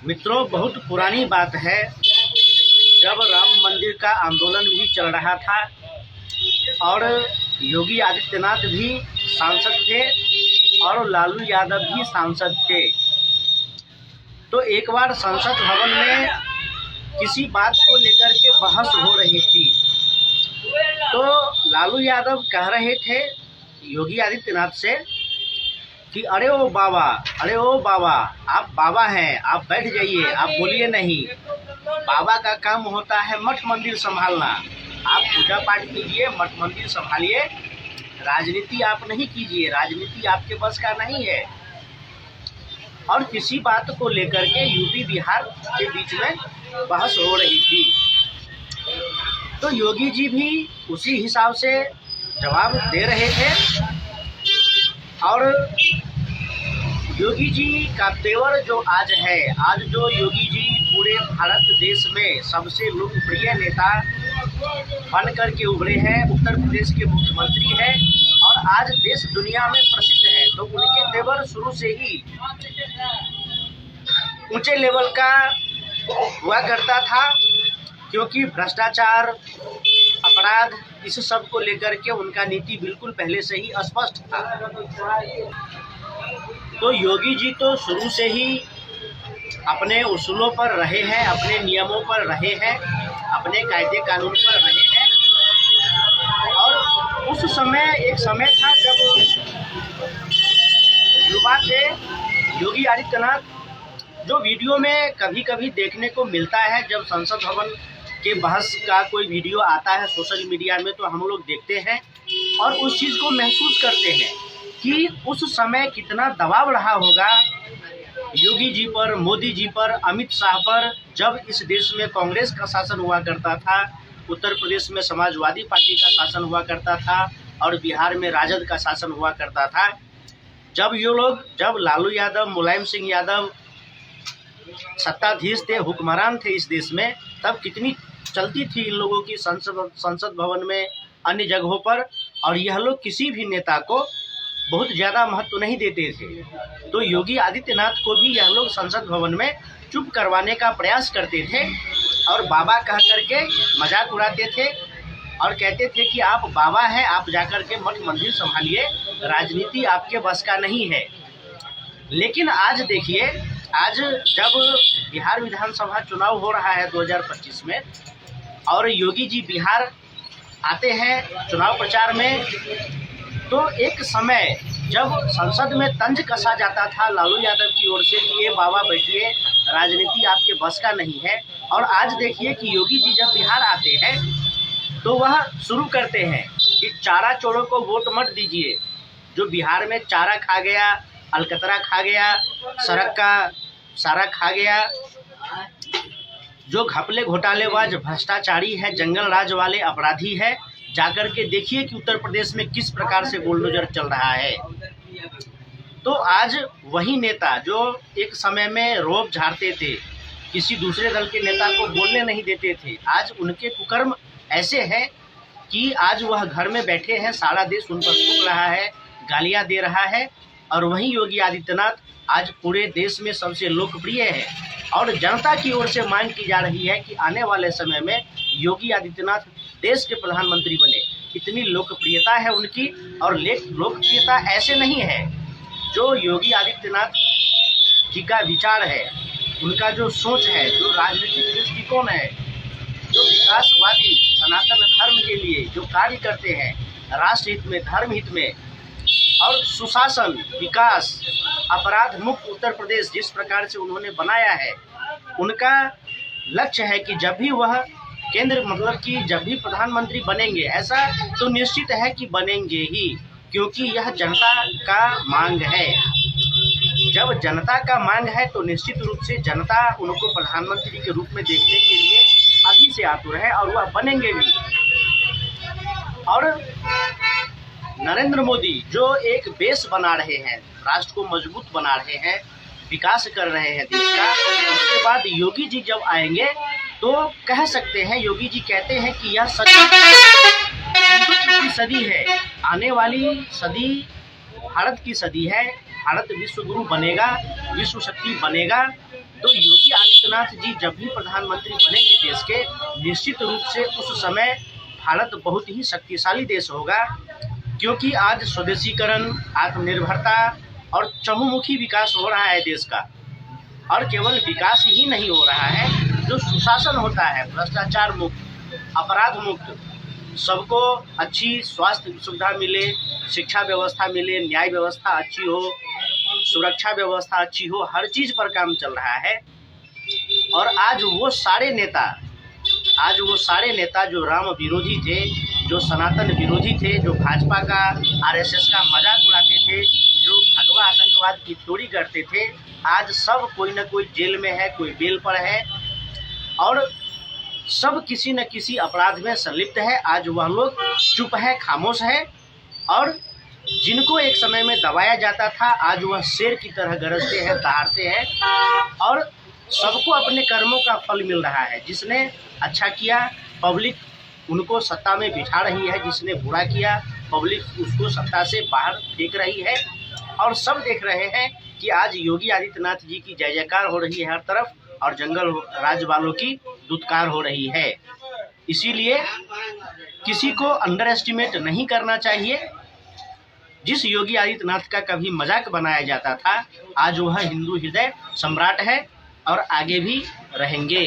मित्रों, बहुत पुरानी बात है, जब राम मंदिर का आंदोलन भी चल रहा था और योगी आदित्यनाथ भी सांसद थे और लालू यादव भी सांसद थे। तो एक बार संसद भवन में किसी बात को लेकर के बहस हो रही थी। तो लालू यादव कह रहे थे योगी आदित्यनाथ से कि अरे ओ बाबा, आप बाबा हैं, आप बैठ जाइए, आप बोलिए नहीं। बाबा का काम होता है मठ मंदिर संभालना। आप पूजा पाठ कीजिए, मठ मंदिर संभालिए, राजनीति आप नहीं कीजिए, राजनीति आपके बस का नहीं है। और किसी बात को लेकर के यूपी बिहार के बीच में बहस हो रही थी। तो योगी जी भी उसी हिसाब से जवाब दे रहे थे और योगी जी का तेवर जो आज है, आज जो योगी जी पूरे भारत देश में सबसे लोकप्रिय नेता बन करके उभरे हैं, उत्तर प्रदेश के मुख्यमंत्री हैं और आज देश दुनिया में प्रसिद्ध है। तो उनके तेवर शुरू से ही ऊंचे लेवल का हुआ करता था, क्योंकि भ्रष्टाचार, अपराध, इस सब को लेकर के उनका नीति बिल्कुल पहले से ही स्पष्ट था। तो योगी जी तो शुरू से ही अपने उसूलों पर रहे हैं, अपने नियमों पर रहे हैं, अपने कायदे कानून पर रहे हैं। और उस समय एक समय था जब युवा थे योगी आदित्यनाथ, जो वीडियो में कभी कभी देखने को मिलता है, जब संसद भवन के बहस का कोई वीडियो आता है सोशल मीडिया में तो हम लोग देखते हैं और उस चीज़ को महसूस करते हैं कि उस समय कितना दबाव रहा होगा योगी जी पर, मोदी जी पर, अमित शाह पर, जब इस देश में कांग्रेस का शासन हुआ करता था, उत्तर प्रदेश में समाजवादी पार्टी का शासन हुआ करता था और बिहार में राजद का शासन हुआ करता था। जब लालू यादव, मुलायम सिंह यादव सत्ताधीश थे, हुक्मरान थे इस देश में, तब कितनी चलती थी इन लोगों की संसद भवन में, अन्य जगहों पर, और यह लोग किसी भी नेता को बहुत ज़्यादा महत्व नहीं देते थे। तो योगी आदित्यनाथ को भी यह लोग संसद भवन में चुप करवाने का प्रयास करते थे और बाबा कह करके मजाक उड़ाते थे और कहते थे कि आप बाबा हैं, आप जाकर के मठ मंदिर संभालिए, राजनीति आपके बस का नहीं है। लेकिन आज देखिए, आज जब बिहार विधानसभा चुनाव हो रहा है 2025 में और योगी जी बिहार आते हैं चुनाव प्रचार में, तो एक समय जब संसद में तंज कसा जाता था लालू यादव की ओर से कि ये बाबा बैठिए, राजनीति आपके बस का नहीं है। और आज देखिए कि योगी जी जब बिहार आते हैं तो वह शुरू करते हैं कि चारा चोरों को वोट मत दीजिए। जो बिहार में चारा खा गया, अलकतरा खा गया, सड़क का सारा खा गया, जो घपले घोटालेबाज भ्रष्टाचारी है, जंगल राज वाले अपराधी है, जाकर के देखिए कि उत्तर प्रदेश में किस प्रकार से बुलडोजर चल रहा है। तो आज वही नेता जो एक समय में रोब झाड़ते थे, किसी दूसरे दल के नेता को बोलने नहीं देते थे, आज उनके कुकर्म ऐसे हैं कि आज वह घर में बैठे हैं, सारा देश उन पर थूक रहा है, गालियां दे रहा है। और वहीं योगी आदित्यनाथ आज पूरे देश में सबसे लोकप्रिय है और जनता की ओर से मांग की जा रही है कि आने वाले समय में योगी आदित्यनाथ देश के प्रधानमंत्री बने। इतनी लोकप्रियता है उनकी, और लोकप्रियता ऐसे नहीं है, जो योगी आदित्यनाथ जी का विचार है, उनका जो सोच है, जो राजनीतिक दृष्टिकोण है, जो विकासवादी सनातन धर्म के लिए जो कार्य करते हैं, राष्ट्र हित में, धर्म हित में, और सुशासन, विकास, अपराध मुक्त उत्तर प्रदेश जिस प्रकार से उन्होंने बनाया है, उनका लक्ष्य है कि जब भी वह केंद्र मतलब कि जब भी प्रधानमंत्री बनेंगे, ऐसा तो निश्चित है कि बनेंगे ही, क्योंकि यह जनता का मांग है। जब जनता का मांग है तो निश्चित रूप से जनता उनको प्रधानमंत्री के रूप में देखने के लिए अभी से आतुर है और वह बनेंगे भी। और नरेंद्र मोदी जो एक बेस बना रहे हैं, राष्ट्र को मजबूत बना रहे हैं, विकास कर रहे हैं देश का, उसके बाद योगी जी जब आएंगे तो कह सकते हैं, योगी जी कहते हैं कि यह की सदी है, आने वाली सदी भारत की सदी है, भारत विश्व गुरु बनेगा, विश्व शक्ति बनेगा तो योगी आदित्यनाथ जी जब भी प्रधानमंत्री बनेंगे देश के, निश्चित रूप से उस समय भारत बहुत ही शक्तिशाली देश होगा, क्योंकि आज स्वदेशीकरण, आत्मनिर्भरता और चहुमुखी विकास हो रहा है देश का। और केवल विकास ही नहीं हो रहा है, जो सुशासन होता है, भ्रष्टाचार मुक्त, अपराध मुक्त, सबको अच्छी स्वास्थ्य सुविधा मिले, शिक्षा व्यवस्था मिले, न्याय व्यवस्था अच्छी हो, सुरक्षा व्यवस्था अच्छी हो, हर चीज़ पर काम चल रहा है। और आज वो सारे नेता जो राम विरोधी थे, जो सनातन विरोधी थे, जो भाजपा का, आरएसएस का मजाक उड़ाते थे, जो भगवा आतंकवाद की थ्योरी करते थे, आज सब कोई न कोई जेल में है, कोई बेल पर है और सब किसी न किसी अपराध में संलिप्त है। आज वह लोग चुप है, खामोश है, और जिनको एक समय में दबाया जाता था, आज वह शेर की तरह गरजते हैं, दहाड़ते हैं और सबको अपने कर्मों का फल मिल रहा है। जिसने अच्छा किया, पब्लिक उनको सत्ता में बिठा रही है, जिसने बुरा किया, पब्लिक उसको सत्ता से बाहर फेंक रही है। और सब देख रहे हैं कि आज योगी आदित्यनाथ जी की जय जयकार हो रही है हर तरफ, और जंगल राज वालों की दुत्कार हो रही है। इसीलिए किसी को अंडर एस्टिमेट नहीं करना चाहिए। जिस योगी आदित्यनाथ का कभी मजाक बनाया जाता था, आज वह हिंदू हृदय सम्राट है और आगे भी रहेंगे।